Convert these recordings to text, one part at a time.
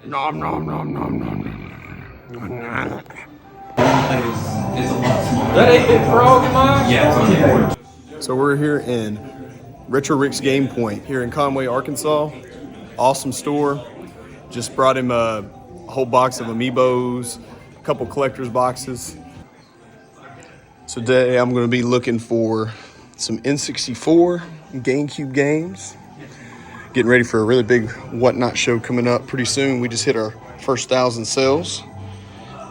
Nom nom nom nom nom. It's a lot smaller. That 8-bit frog in my Yeah. So we're here in Retro Rick's Game Point here in Conway, Arkansas. Awesome store. Just brought him a whole box of Amiibos, a couple collector's boxes. So today I'm going to be looking for some N64 GameCube games. Getting ready for a really big Whatnot show coming up pretty soon. We just hit our first 1,000 sales.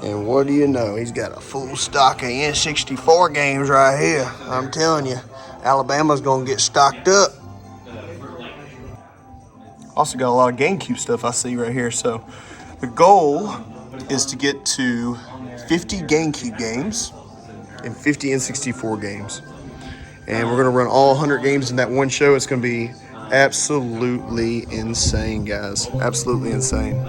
And what do you know? He's got a full stock of N64 games right here. I'm telling you, Alabama's going to get stocked up. Also got a lot of GameCube stuff I see right here. So the goal is to get to 50 GameCube games and 50 N64 games. And we're going to run all 100 games in that one show. It's going to be absolutely insane, guys. Absolutely insane.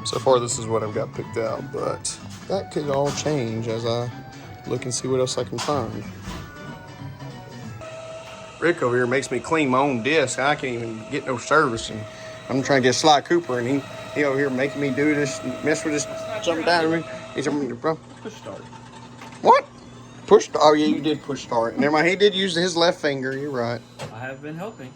So far, this is what I've got picked out, but that could all change as I look and see what else I can find. Rick over here makes me clean my own disc. I can't even get no service, and I'm trying to get Sly Cooper, and he over here making me do this, mess with this, something down to me. He's push start. What? Push start? Oh yeah, you did push start. Never mind, he did use his left finger. You're right. I have been helping.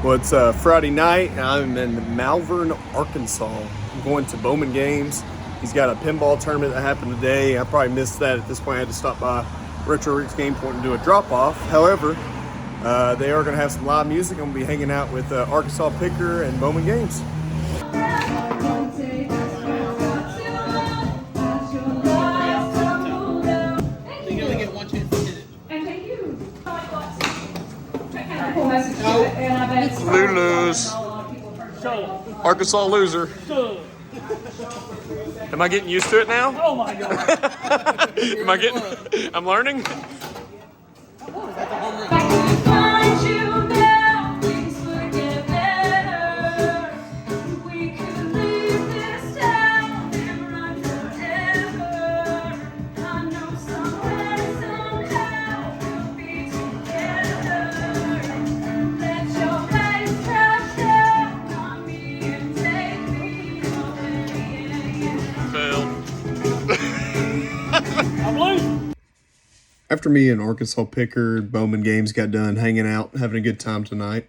Well, it's Friday night, and I'm in Malvern, Arkansas. I'm going to Bowman Games. He's got a pinball tournament that happened today. I probably missed that at this point. I had to stop by Retro Rick's Game Point and do a drop-off. However, they are going to have some live music. I'm going to be hanging out with Arkansas Picker and Bowman Games. Lulu's. Arkansas loser. Am I getting used to it now? Oh my God. I'm learning? After me and Arkansas Picker, Bowman Games got done hanging out, having a good time tonight,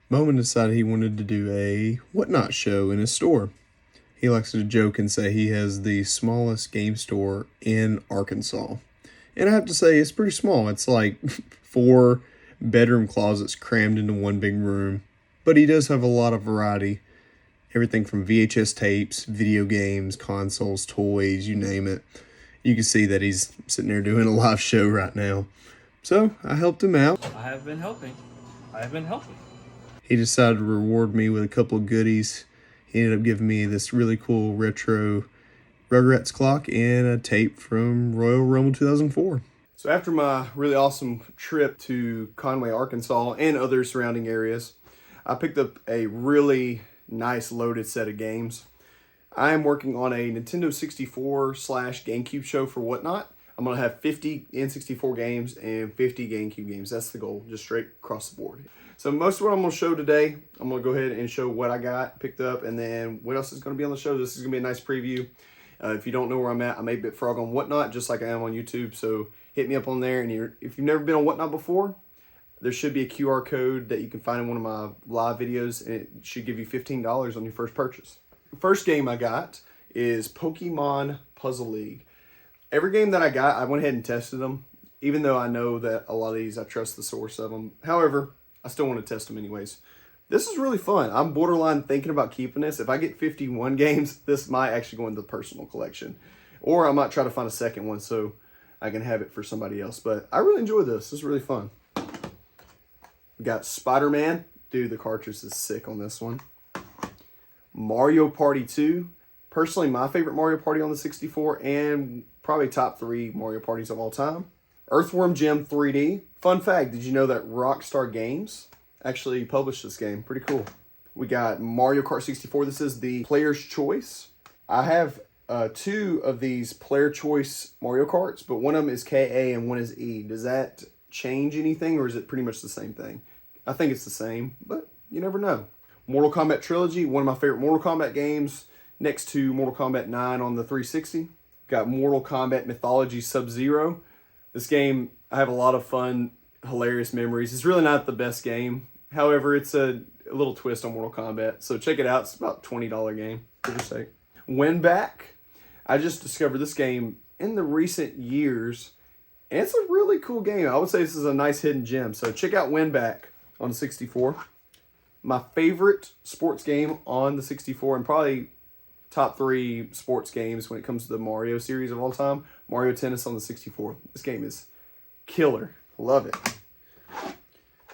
Bowman decided he wanted to do a Whatnot show in his store. He likes to joke and say he has the smallest game store in Arkansas. And I have to say, it's pretty small. It's like 4 bedroom closets crammed into one big room. But he does have a lot of variety. Everything from VHS tapes, video games, consoles, toys, you name it. You can see that he's sitting there doing a live show right now. So I helped him out. I have been helping. He decided to reward me with a couple of goodies. He ended up giving me this really cool retro Rugrats clock and a tape from Royal Rumble 2004. So after my really awesome trip to Conway, Arkansas and other surrounding areas, I picked up a really nice loaded set of games. I am working on a Nintendo 64 / GameCube show for Whatnot. I'm going to have 50 N64 games and 50 GameCube games. That's the goal, just straight across the board. So most of what I'm going to show today, I'm going to go ahead and show what I got picked up, and then what else is going to be on the show. This is going to be a nice preview. If you don't know where I'm at, I'm 8-Bit Frog on Whatnot, just like I am on YouTube. So hit me up on there. And if you've never been on Whatnot before, there should be a QR code that you can find in one of my live videos, and it should give you $15 on your first purchase. The first game I got is Pokemon Puzzle League. Every game that I got, I went ahead and tested them, even though I know that a lot of these, I trust the source of them. However, I still want to test them anyways. This is really fun. I'm borderline thinking about keeping this. If I get 51 games, this might actually go into the personal collection. Or I might try to find a second one so I can have it for somebody else. But I really enjoy this. This is really fun. We got Spider-Man. Dude, the cartridge is sick on this one. Mario Party 2. Personally, my favorite Mario Party on the 64 and probably top 3 Mario Parties of all time. Earthworm Jim 3D. Fun fact, did you know that Rockstar Games actually published this game? Pretty cool. We got Mario Kart 64. This is the player's choice. I have 2 of these player choice Mario Karts, but one of them is KA and one is E. Does that change anything or is it pretty much the same thing? I think it's the same, but you never know. Mortal Kombat Trilogy, one of my favorite Mortal Kombat games, next to Mortal Kombat 9 on the 360. Got Mortal Kombat Mythology Sub-Zero. This game, I have a lot of fun, hilarious memories. It's really not the best game. However, it's a little twist on Mortal Kombat. So check it out. It's about a $20 game, for your sake. Win Back. I just discovered this game in the recent years. And it's a really cool game. I would say this is a nice hidden gem. So check out Win Back on the 64. My favorite sports game on the 64 and probably top 3 sports games when it comes to the Mario series of all time. Mario Tennis on the 64. This game is killer. Love it.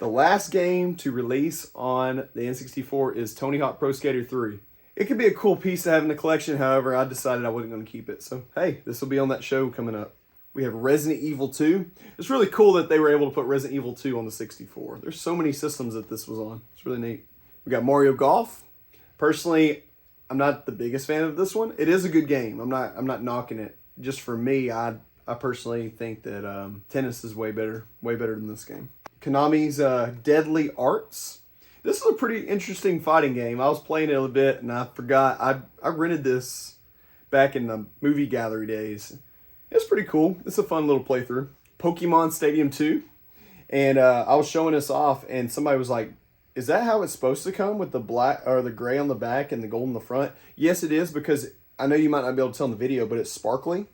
The last game to release on the N64 is Tony Hawk Pro Skater 3. It could be a cool piece to have in the collection. However, I decided I wasn't going to keep it. So, hey, this will be on that show coming up. We have Resident Evil 2. It's really cool that they were able to put Resident Evil 2 on the 64. There's so many systems that this was on. It's really neat. We got Mario Golf. Personally, I'm not the biggest fan of this one. It is a good game. I'm not knocking it. Just for me, I personally think that tennis is way better than this game. Konami's Deadly Arts. This is a pretty interesting fighting game. I was playing it a bit and I forgot. I rented this back in the movie gallery days. It's pretty cool. It's a fun little playthrough. Pokemon Stadium 2. And I was showing this off and somebody was like, is that how it's supposed to come with the black or the gray on the back and the gold in the front? Yes, it is, because I know you might not be able to tell in the video, but it's sparkly.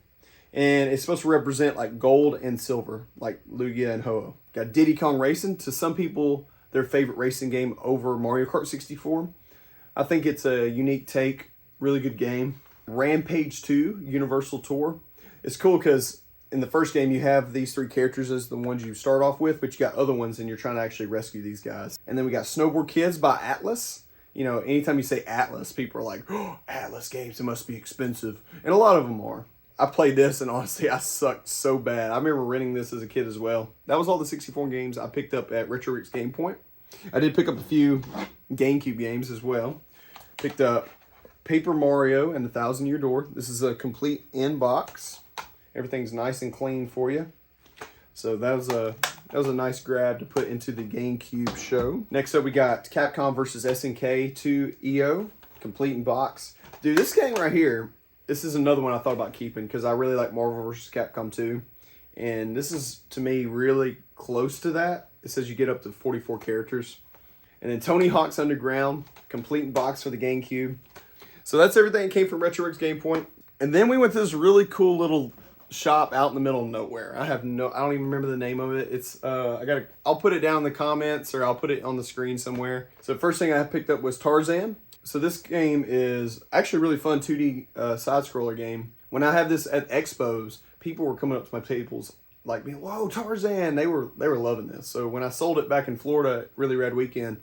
And it's supposed to represent like gold and silver, like Lugia and Ho-Oh. Got Diddy Kong Racing. To some people, their favorite racing game over Mario Kart 64. I think it's a unique take. Really good game. Rampage 2 Universal Tour. It's cool because in the first game you have these 3 characters as the ones you start off with, but you got other ones and you're trying to actually rescue these guys. And then we got Snowboard Kids by Atlas. You know, anytime you say Atlas, people are like, oh, Atlas games, it must be expensive. And a lot of them are. I played this and honestly I sucked so bad. I remember renting this as a kid as well. That was all the 64 games I picked up at Retro Rick's Game Point. I did pick up a few GameCube games as well. Picked up Paper Mario and the 1,000-Year Door. This is a complete in-box. Everything's nice and clean for you. So that was a nice grab to put into the GameCube show. Next up we got Capcom vs. SNK 2 EO. Complete in box. Dude, this game right here, this is another one I thought about keeping because I really like Marvel vs. Capcom 2. And this is, to me, really close to that. It says you get up to 44 characters. And then Tony Hawk's Underground, complete in box for the GameCube. So that's everything that came from Retro Rick's Game Point. And then we went to this really cool little shop out in the middle of nowhere. I don't even remember the name of it. It's I'll put it down in the comments or I'll put it on the screen somewhere. So the first thing I picked up was Tarzan. So this game is actually a really fun 2D side-scroller game. When I have this at expos, people were coming up to my tables like, whoa, Tarzan! They were loving this. So when I sold it back in Florida, Really Rad Weekend,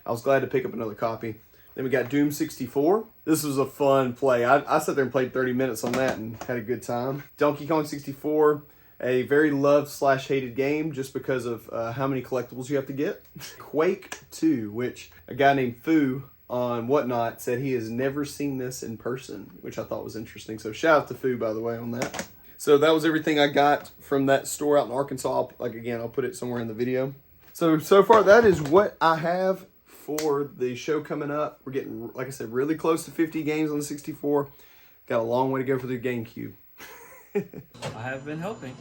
I was glad to pick up another copy. Then we got Doom 64. This was a fun play. I sat there and played 30 minutes on that and had a good time. Donkey Kong 64, a very loved/hated game just because of how many collectibles you have to get. Quake 2, which a guy named Foo on Whatnot said he has never seen this in person, which I thought was interesting. So shout out to Foo, by the way, on that. So that was everything I got from that store out in Arkansas. I'll put it somewhere in the video. So far that is what I have for the show coming up. We're getting, like I said, really close to 50 games on the 64. Got a long way to go for the GameCube. I have been helping.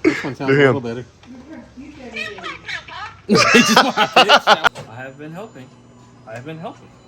This one sounds a little better. I have have been helping. I have been helping.